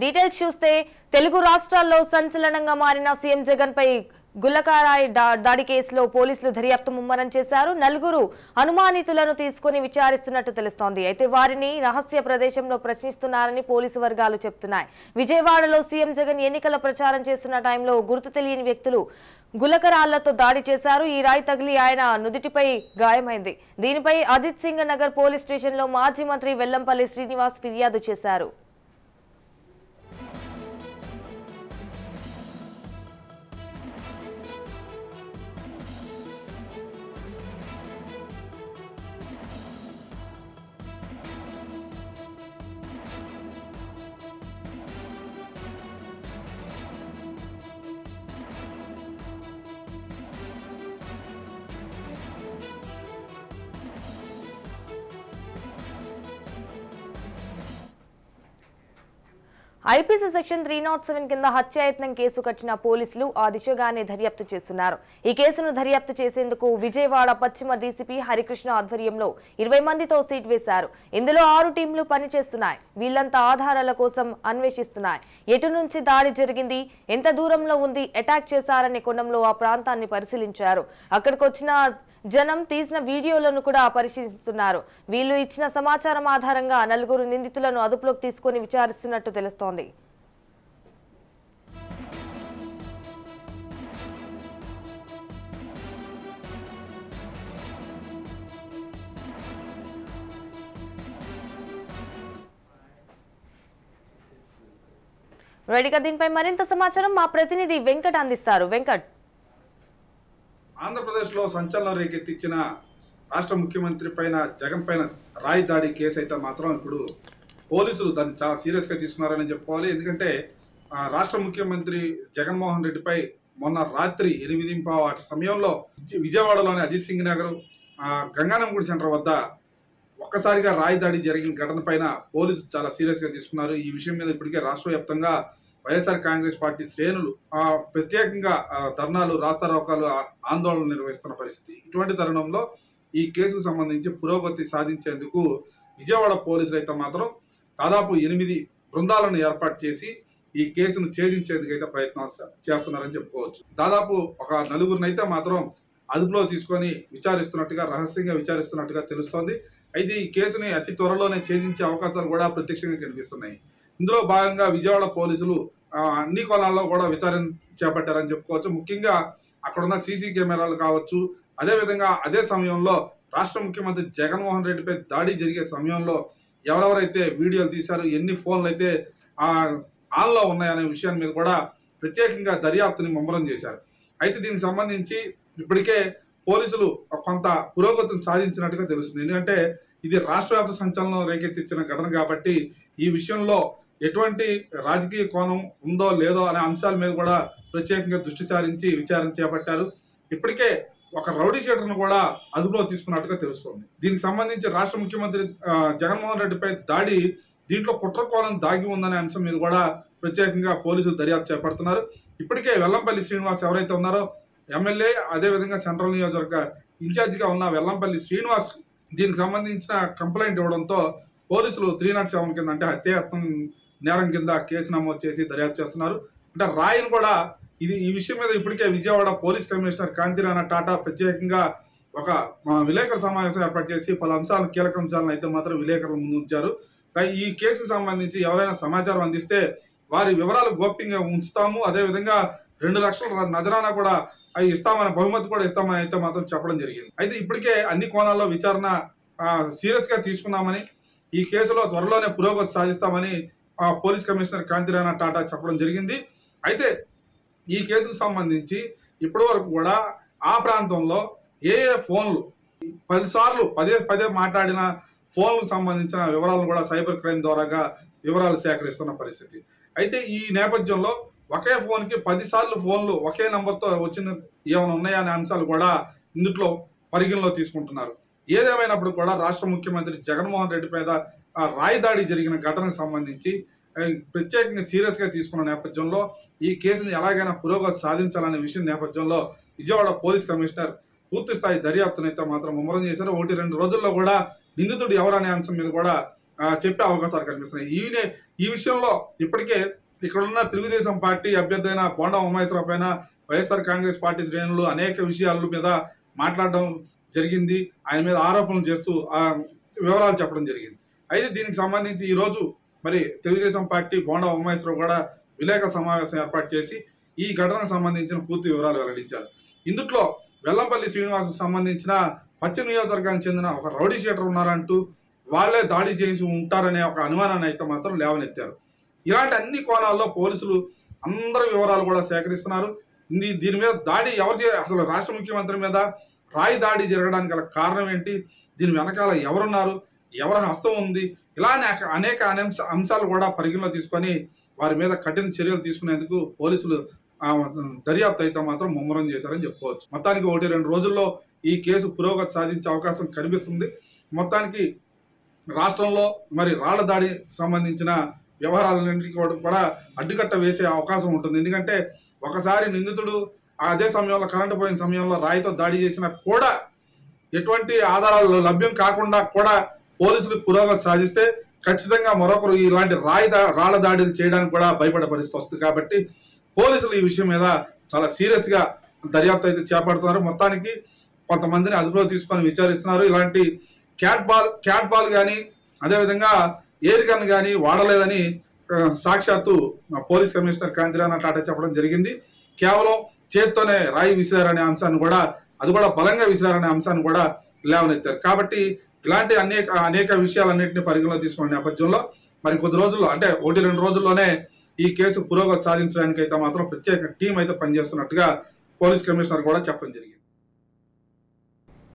Details చూస్తే తెలుగు రాష్ట్రాల్లో సంచలనంగా మారిన సీఎం జగన్ పై గుల్లకారాయ్ దాడి కేసులో పోలీసులు దర్యాప్తు ముమ్మరం చేశారు. నలుగురు అనుమానితులను తీసుకుని విచారిస్తున్నట్టు తెలుస్తోంది. అయితే వారిని రహస్య ప్రదేశంలో ప్రశ్నిస్తున్నారని పోలీసు వర్గాలు చెప్తున్నాయి. విజయవాడలో సీఎం జగన్ ఎన్నికల ప్రచారం చేస్తున్న టైంలో గుర్తు తెలియని వ్యక్తులు గులకరాళ్లతో దాడి చేశారు. ఈ రాయి తగిలి ఆయన నుదిటిపై గాయమైంది. దీనిపై అజిత్ సింగ్ నగర్ పోలీస్ స్టేషన్లో మాజీ మంత్రి వెల్లంపల్లి శ్రీనివాస్ ఫిర్యాదు చేశారు. ఐపీసీ సెక్షన్ 307 కింద హత్యాయత్నం కేసు కట్టిన పోలీసులు ఆ దిశగానే దర్యాప్తు చేస్తున్నారు. ఈ కేసును దర్యాప్తు చేసేందుకు విజయవాడ పశ్చిమ డీసీపీ హరికృష్ణ ఆధ్వర్యంలో 20 మందితో సీట్ వేశారు. ఇందులో 6 టీంలు పనిచేస్తున్నాయి. వీళ్లంతా ఆధారాల కోసం అన్వేషిస్తున్నాయి. ఎటు నుంచి దాడి జరిగింది, ఎంత దూరంలో ఉంది, అటాక్ చేశారనే కోణంలో ఆ ప్రాంతాన్ని పరిశీలించారు. అక్కడికి వచ్చిన జనం తీసిన వీడియోలను కూడా పరిశీలిస్తున్నారు. వీళ్ళు ఇచ్చిన సమాచారం ఆధారంగా నలుగురు నిందితులను అదుపులోకి తీసుకుని విచారిస్తున్నట్టు తెలుస్తోంది. రెడీగా దీనిపై మరింత సమాచారం మా ప్రతినిధి వెంకట్ అందిస్తారు. వెంకట్, ఆంధ్రప్రదేశ్లో సంచలనం రేకెత్తించిన రాష్ట్ర ముఖ్యమంత్రి పైన జగన్ పైన రాయి దాడి కేసు అయితే మాత్రం ఇప్పుడు పోలీసులు దాన్ని చాలా సీరియస్గా తీసుకున్నారని చెప్పుకోవాలి. ఎందుకంటే రాష్ట్ర ముఖ్యమంత్రి జగన్మోహన్ రెడ్డిపై మొన్న రాత్రి 8:15 సమయంలో విజయవాడలోని అజిత్ సింగ్ నగర్ గంగానంగుడి సెంటర్ వద్ద ఒక్కసారిగా రాయి దాడి జరిగిన ఘటన పైన పోలీసులు చాలా సీరియస్గా తీసుకున్నారు. ఈ విషయం మీద ఇప్పటికే రాష్ట్ర వ్యాప్తంగా వైఎస్ఆర్ కాంగ్రెస్ పార్టీ శ్రేణులు ప్రత్యేకంగా ధర్నాలు, రాస్తారోకాలు, ఆందోళనలు నిర్వహిస్తున్న పరిస్థితి. ఇటువంటి తరుణంలో ఈ కేసుకు సంబంధించి పురోగతి సాధించేందుకు విజయవాడ పోలీసులు అయితే మాత్రం దాదాపు 8 బృందాలను ఏర్పాటు చేసి ఈ కేసును ఛేదించేందుకు అయితే ప్రయత్నం చేస్తున్నారని చెప్పుకోవచ్చు. దాదాపు ఒక 4గురిని అయితే మాత్రం అదుపులో తీసుకొని విచారిస్తున్నట్టుగా, రహస్యంగా విచారిస్తున్నట్టుగా తెలుస్తోంది. అయితే ఈ కేసుని అతి త్వరలోనే ఛేదించే అవకాశాలు కూడా ప్రత్యక్షంగా కనిపిస్తున్నాయి. ఇందులో భాగంగా విజయవాడ పోలీసులు అన్ని కోణాల్లో కూడా విచారణ చేపట్టారని చెప్పుకోవచ్చు. ముఖ్యంగా అక్కడున్న సీసీ కెమెరాలు కావచ్చు, అదేవిధంగా అదే సమయంలో రాష్ట్ర ముఖ్యమంత్రి జగన్మోహన్ రెడ్డిపై దాడి జరిగే సమయంలో ఎవరెవరైతే వీడియోలు తీశారు, ఎన్ని ఫోన్లు అయితే ఆన్లో ఉన్నాయనే విషయాన్ని మీద కూడా ప్రత్యేకంగా దర్యాప్తుని ముమ్మరం చేశారు. అయితే దీనికి సంబంధించి ఇప్పటికే పోలీసులు కొంత పురోగతిని సాధించినట్టుగా తెలుస్తుంది. ఎందుకంటే ఇది రాష్ట్ర వ్యాప్త సంచలనం రేకెత్తించిన ఘటన కాబట్టి ఈ విషయంలో ఎటువంటి రాజకీయ కోణం ఉందో లేదో అనే అంశాల మీద కూడా ప్రత్యేకంగా దృష్టి సారించి విచారణ చేపట్టారు. ఇప్పటికే ఒక రౌడీ షీటర్ను కూడా అదుపులో తీసుకున్నట్టుగా తెలుస్తోంది. దీనికి సంబంధించి రాష్ట్ర ముఖ్యమంత్రి జగన్మోహన్ రెడ్డిపై దాడి దీంట్లో కుట్ర కోణం దాగి ఉందనే అంశం మీద కూడా ప్రత్యేకంగా పోలీసులు దర్యాప్తు చేపడుతున్నారు. ఇప్పటికే వెల్లంపల్లి శ్రీనివాస్ ఎవరైతే ఉన్నారో ఎమ్మెల్యే, అదేవిధంగా సెంట్రల్ నియోజకవర్గ ఇన్ఛార్జిగా ఉన్న వెల్లంపల్లి శ్రీనివాస్ దీనికి సంబంధించిన కంప్లైంట్ ఇవ్వడంతో పోలీసులు 307 కింద, అంటే హత్యాయత్నం నేరం కింద కేసు నమోదు చేసి దర్యాప్తు చేస్తున్నారు. అంటే రాయిని కూడా ఈ విషయం మీద ఇప్పటికే విజయవాడ పోలీస్ కమిషనర్ కాంతిరాణా టాటా ప్రత్యేకంగా ఒక విలేకరుల సమావేశం ఏర్పాటు చేసి పలు అంశాలను, కీలక అంశాలను అయితే మాత్రం విలేకరుల ముందు ఉంచారు. ఈ కేసుకు సంబంధించి ఎవరైనా సమాచారం అందిస్తే వారి వివరాలు గోప్యంగా ఉంచుతాము, అదేవిధంగా 2 లక్షల నజరానా కూడా ఇస్తామని, బహుమతి కూడా ఇస్తామని అయితే మాత్రం చెప్పడం జరిగింది. అయితే ఇప్పటికే అన్ని కోణాల్లో విచారణ సీరియస్గా తీసుకున్నామని, ఈ కేసులో త్వరలోనే పురోగతి సాధిస్తామని పోలీస్ కమిషనర్ కాంతిరాణా టాటా చెప్పడం జరిగింది. అయితే ఈ కేసుకు సంబంధించి ఇప్పటి వరకు కూడా ఆ ప్రాంతంలో ఏ ఫోన్లు 10 సార్లు పదే మాట్లాడిన ఫోన్లకు సంబంధించిన వివరాలను కూడా సైబర్ క్రైమ్ ద్వారాగా వివరాలు సేకరిస్తున్న పరిస్థితి. అయితే ఈ నేపథ్యంలో ఒకే ఫోన్కి 10 సార్లు ఫోన్లు ఒకే నంబర్తో వచ్చిన ఏమైనా ఉన్నాయా అనే అంశాలు కూడా ఇందులో పరిగణలో తీసుకుంటున్నారు. ఏదేమైనప్పుడు కూడా రాష్ట్ర ముఖ్యమంత్రి జగన్మోహన్ రెడ్డి మీద రాయి దాడి జరిగిన ఘటనకు సంబంధించి ప్రత్యేకంగా సీరియస్గా తీసుకున్న నేపథ్యంలో ఈ కేసును ఎలాగైనా పురోగతి సాధించాలనే విషయం నేపథ్యంలో విజయవాడ పోలీస్ కమిషనర్ పూర్తి స్థాయి దర్యాప్తునైతే మాత్రం ముమ్మరం చేశారు. 1-2 రోజుల్లో కూడా నిందితుడు ఎవరనే అంశం మీద కూడా చెప్పే అవకాశాలు కనిపిస్తున్నాయి. ఈ విషయంలో ఇప్పటికే ఇక్కడున్న తెలుగుదేశం పార్టీ అభ్యర్థి అయిన బోండా ఉమామహేశ్వరరావు పైన వైఎస్ఆర్ కాంగ్రెస్ పార్టీ శ్రేణులు అనేక విషయాల మీద మాట్లాడడం జరిగింది. ఆయన మీద ఆరోపణలు చేస్తూ వివరాలు చెప్పడం జరిగింది. అయితే దీనికి సంబంధించి ఈరోజు మరి తెలుగుదేశం పార్టీ బోండా ఉమామహేశ్వరరావు కూడా విలేకరుల సమావేశం ఏర్పాటు చేసి ఈ ఘటనకు సంబంధించిన పూర్తి వివరాలు వెల్లడించారు. ఇందులో వెల్లంపల్లి శ్రీనివాస్కు సంబంధించిన పశ్చిమ నియోజకవర్గానికి చెందిన ఒక రౌడీ షీటర్ ఉన్నారంటూ వాళ్లే దాడి చేసి ఉంటారనే ఒక అనుమానాన్ని అయితే మాత్రం లేవనెత్తారు. ఇలాంటి అన్ని కోణాల్లో పోలీసులు అందరి వివరాలు కూడా సేకరిస్తున్నారు. దీని మీద దాడి అసలు రాష్ట్ర ముఖ్యమంత్రి మీద రాయి దాడి జరగడానికి గల కారణం ఏంటి, దీని వెనకాల ఎవరున్నారు, ఎవరి హస్తం ఉంది, ఇలానే అనేక అంశాలు కూడా పరిగణలో తీసుకొని వారి మీద కఠిన చర్యలు తీసుకునేందుకు పోలీసులు దర్యాప్తు అయితే మాత్రం ముమ్మరం చేశారని చెప్పుకోవచ్చు. మొత్తానికి 1-2 రోజుల్లో ఈ కేసు పురోగతి సాధించే అవకాశం కనిపిస్తుంది. మొత్తానికి రాష్ట్రంలో మరి రాళ్ల దాడి సంబంధించిన వ్యవహారాలన్నింటికీ కూడా అడ్డుకట్ట వేసే అవకాశం ఉంటుంది. ఎందుకంటే ఒకసారి నిందితుడు అదే సమయంలో కరెంటు పోయిన సమయంలో రాయితో దాడి చేసినా కూడా ఎటువంటి ఆధారాలు లభ్యం కాకుండా కూడా పోలీసులు పురోగతి సాధిస్తే ఖచ్చితంగా మరొకరు ఇలాంటి రాళ్ల దాడులు చేయడానికి కూడా భయపడే పరిస్థితి వస్తుంది. కాబట్టి పోలీసులు ఈ విషయం మీద చాలా సీరియస్ గా దర్యాప్తు అయితే చేపడుతున్నారు. మొత్తానికి కొంతమందిని అదుపులో తీసుకొని విచారిస్తున్నారు. ఇలాంటి క్యాట్ బాల్ కానీ అదేవిధంగా ఎయిర్ గన్ కానీ వాడలేదని సాక్షాత్తు పోలీస్ కమిషనర్ కాంతిరాణ టాటా చెప్పడం జరిగింది. కేవలం చేత్తోనే రాయి విసిరారనే అంశాన్ని కూడా అది కూడా బలంగా విసిరారనే అంశాన్ని కూడా లేవనెత్తారు. కాబట్టి ఇలాంటి అనేక విషయాలన్నింటినీ పరిగణలో తీసుకున్న నేపథ్యంలో మరి కొద్ది రోజుల్లో అంటే 1-2 రోజుల్లోనే ఈ కేసు పురోగతి సాధించడానికి అయితే మాత్రం ప్రత్యేక టీం అయితే పనిచేస్తున్నట్టుగా పోలీస్ కమిషనర్ కూడా చెప్పడం జరిగింది.